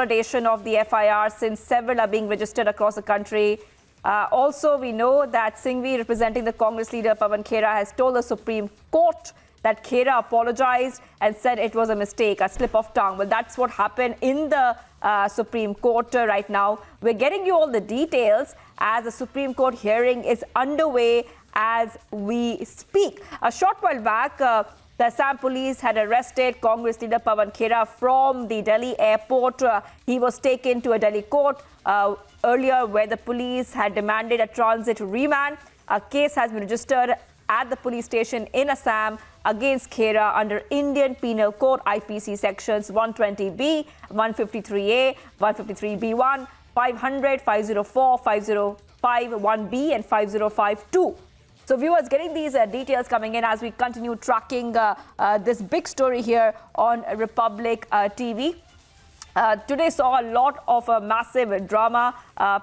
Consolidation of the FIR since several are being registered across the country. Also, we know that Singhvi, representing the Congress leader Pawan Khera, has told the Supreme Court that Khera apologized and said it was a mistake, a slip of tongue. Well, that's what happened in the Supreme Court right now. We're getting you all the details as the Supreme Court hearing is underway as we speak. A short while back, the Assam police had arrested Congress leader Pawan Khera from the Delhi airport. He was taken to a Delhi court earlier where the police had demanded a transit remand. A case has been registered at the police station in Assam against Khera under Indian Penal Code IPC sections 120B, 153A, 153B1, 500, 504, 5051B and 5052. So viewers, getting these details coming in as we continue tracking this big story here on Republic TV. Today saw a lot of massive drama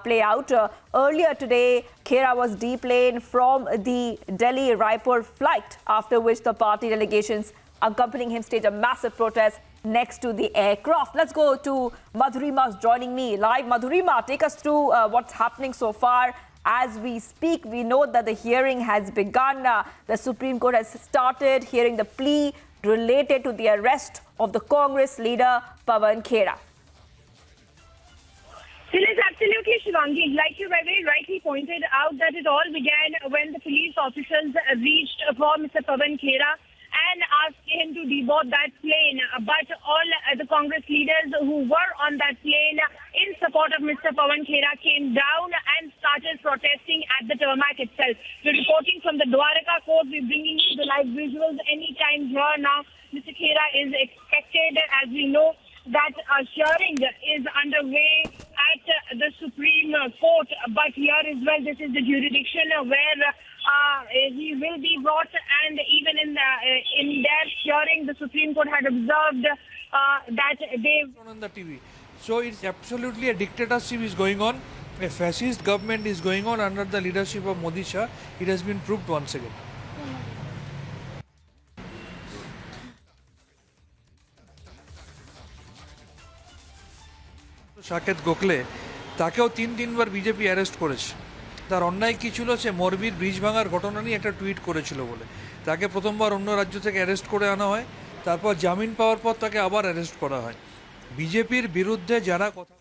play out. Earlier today, Khera was deplaned from the Delhi-Raipur flight, after which the party delegations accompanying him staged a massive protest next to the aircraft. Let's go to Madhurima joining me live. Madhurima, take us through what's happening so far. As we speak, we know that the hearing has begun. The Supreme Court has started hearing the plea related to the arrest of the Congress leader Pawan Khera. It is absolutely, Shivangi. Like you very rightly pointed out, that it all began when the police officers reached for Mr. Pawan Khera and asked him to deboard that plane. But all the Congress leaders who were on that plane in support of Mr. Pawan Khera came down and started protesting at the tarmac itself. We're reporting from the Dwarka court. We're bringing you the live visuals anytime here now. Mr. Khera is expected, as we know, that a hearing is underway at the Supreme Court. But here as well, this is the jurisdiction where he will be brought, and even in their hearing, the Supreme Court had observed that they on the TV. So it's absolutely a dictatorship is going on. A fascist government is going on under the leadership of Modi Shah. It has been proved once again. Saket Gokhale তাকেও তিনবার BJP arrest করেছে। তার অন্যায় কী ছিল? সে মোরবির bridge ভাঙার ঘটনা নিয়ে একটা টুইট করেছিল বলে তাকে প্রথমবার অন্য রাজ্য থেকে অ্যারেস্ট করে আনা হয়। তারপর জামিন পাওয়ার পর তাকে আবার অ্যারেস্ট করা হয়। বিজেপির বিরুদ্ধে যারা কথা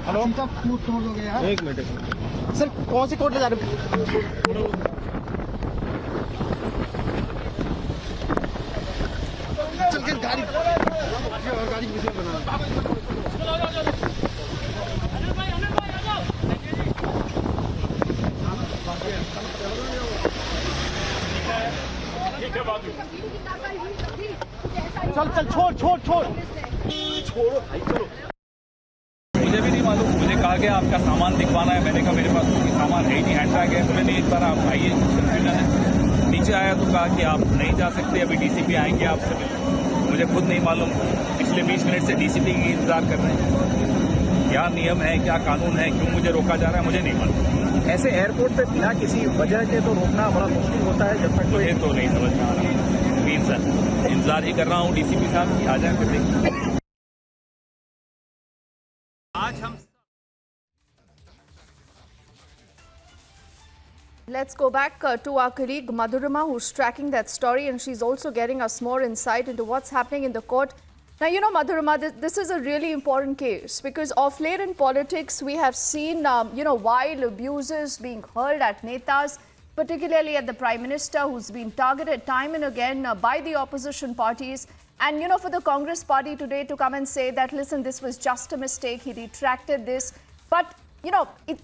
हेलो एक मिनट सर, कौन सी कोर्ट ले जा रहे चल के गाड़ी चल चल छोड़ छोड़ छोड़ छोड़ो भाई चलो। मुझे भी नहीं मालूम। मुझे कहा गया आपका सामान दिखवाना है। मैंने कहा मेरे पास कोई सामान है ही नहीं, हैंडबैग है। बोले नहीं, इस बार आप आइए। नीचे आया तो कहा कि आप नहीं जा सकते, अभी डीसीपी आएंगे आपसे मिलने। मुझे खुद नहीं मालूम। पिछले 20 मिनट से डीसीपी की इंतजार कर रहे हैं। क्या नियम है, क्या कानून है, क्यों मुझे रोका जा रहा है, मुझे नहीं मालूम। ऐसे एयरपोर्ट पे बिना किसी वजह के तो रोकना बड़ा मुश्किल होता है। जब तक मुझे तो नहीं समझ में आ रहा। प्लीज सर, इंतजार ही कर रहा हूँ डीसीपी साहब की आ जाए फिर देखिए। आज हम Let's go back to our colleague Madhurima, who's tracking that story, and she's also getting us more insight into what's happening in the court. Now, you know, Madhurima, this is a really important case because of late in politics, we have seen, wild abuses being hurled at netas, particularly at the Prime Minister, who's been targeted time and again by the opposition parties. And, for the Congress party today to come and say that, listen, this was just a mistake, he retracted this. But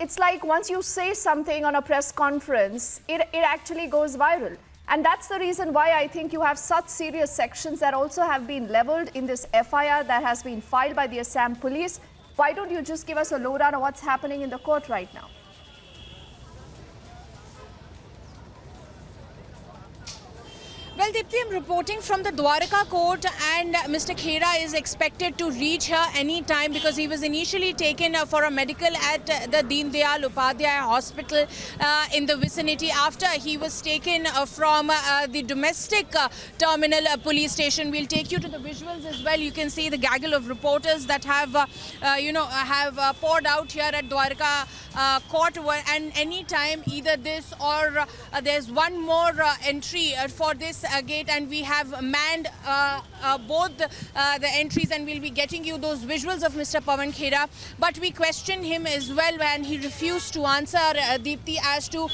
it's like once you say something on a press conference, it actually goes viral. And that's the reason why I think you have such serious sections that also have been leveled in this FIR that has been filed by the Assam police. Why don't you just give us a lowdown on what's happening in the court right now? Well, Deepti, I'm reporting from the Dwarka court, and Mr. Khera is expected to reach here any time because he was initially taken for a medical at the Deen Dayal Upadhyaya Hospital in the vicinity after he was taken from the domestic terminal police station. We'll take you to the visuals as well. You can see the gaggle of reporters that have, poured out here at Dwarka court, and any time either this or there's one more entry for this gate, and we have manned both the entries, and we'll be getting you those visuals of Mr. Pawan Khera. But we questioned him as well and he refused to answer, Deepti, as to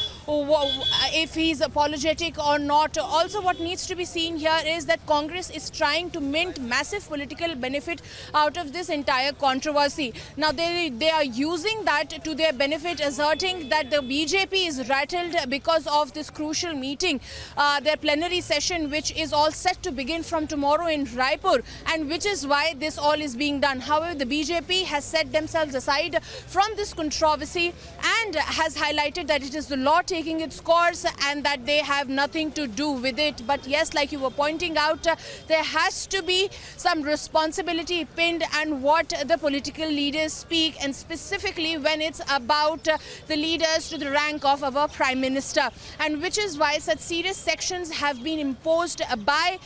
if he's apologetic or not. Also, what needs to be seen here is that Congress is trying to mint massive political benefit out of this entire controversy. Now, they are using that to their benefit, asserting that the BJP is rattled because of this crucial meeting, their plenary session, which is all set to begin from tomorrow in Raipur, and which is why this all is being done. However, the BJP has set themselves aside from this controversy and has highlighted that it is the law taking its course and that they have nothing to do with it. But yes, like you were pointing out, there has to be some responsibility pinned on what the political leaders speak, and specifically when it's about the leaders to the rank of our Prime Minister, and which is why such serious sections have been imposed by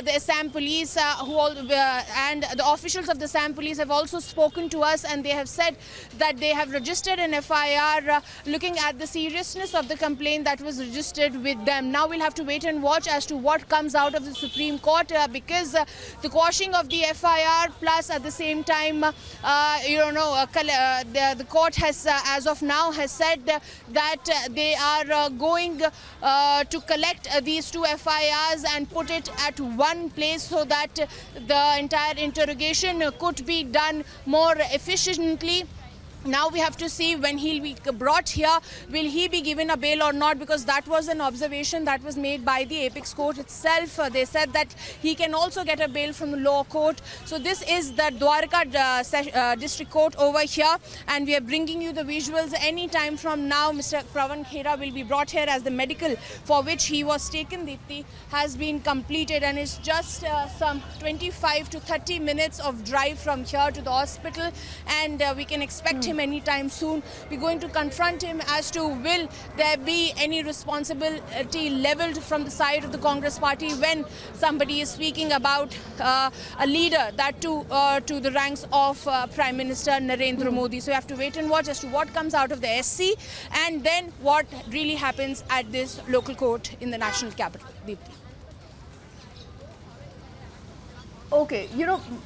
the Assam Police, and the officials of the Assam Police have also spoken to us, and they have said that they have registered an FIR looking at the seriousness of the complaint that was registered with them. Now we'll have to wait and watch as to what comes out of the Supreme Court, because the quashing of the FIR plus at the same time, the court has, as of now, has said that they are going to collect these two FIRs and put it at one place so that the entire interrogation could be done more efficiently. Now we have to see when he'll be brought here, will he be given a bail or not, because that was an observation that was made by the apex court itself. They said that he can also get a bail from the law court. So this is the Dwarka district court over here, and we are bringing you the visuals. Any time from now, Mr. Pawan Khera will be brought here as the medical for which he was taken, Deepti, has been completed, and it's just some 25 to 30 minutes of drive from here to the hospital, and we can expect him anytime soon. We're going to confront him as to will there be any responsibility leveled from the side of the Congress party when somebody is speaking about a leader, that to the ranks of Prime Minister Narendra Modi. So you have to wait and watch as to what comes out of the SC and then what really happens at this local court in the national capital. Deepti. Okay,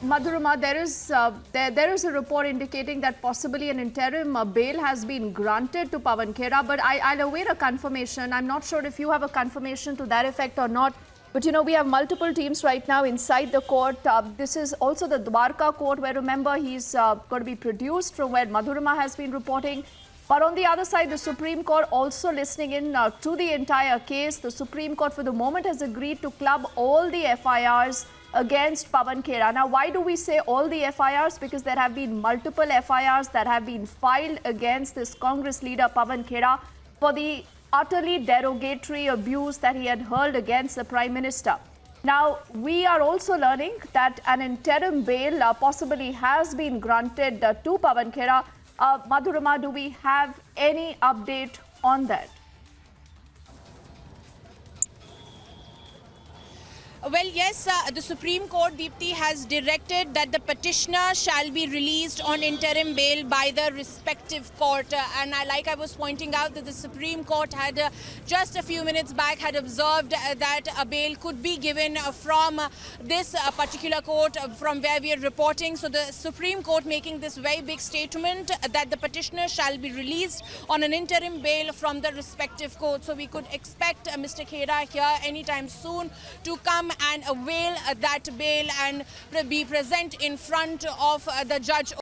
Madhurima, there is a report indicating that possibly an interim bail has been granted to Pawan Khera, but I'll await a confirmation. I'm not sure if you have a confirmation to that effect or not. But we have multiple teams right now inside the court. This is also the Dwarka court, where remember he's going to be produced from where Madhurima has been reporting. But on the other side, the Supreme Court also listening in to the entire case. The Supreme Court for the moment has agreed to club all the FIRs against Pawan Khera. Now, why do we say all the FIRs? Because there have been multiple FIRs that have been filed against this Congress leader Pawan Khera for the utterly derogatory abuse that he had hurled against the Prime Minister. Now, we are also learning that an interim bail possibly has been granted to Pawan Khera. Madhurima, do we have any update on that? Well, yes, the Supreme Court, Deepti, has directed that the petitioner shall be released on interim bail by the respective court. And like I was pointing out, that the Supreme Court had just a few minutes back had observed that a bail could be given from this particular court from where we are reporting. So the Supreme Court making this very big statement that the petitioner shall be released on an interim bail from the respective court. So we could expect Mr. Khera here anytime soon to come and avail that bail and be present in front of the judge.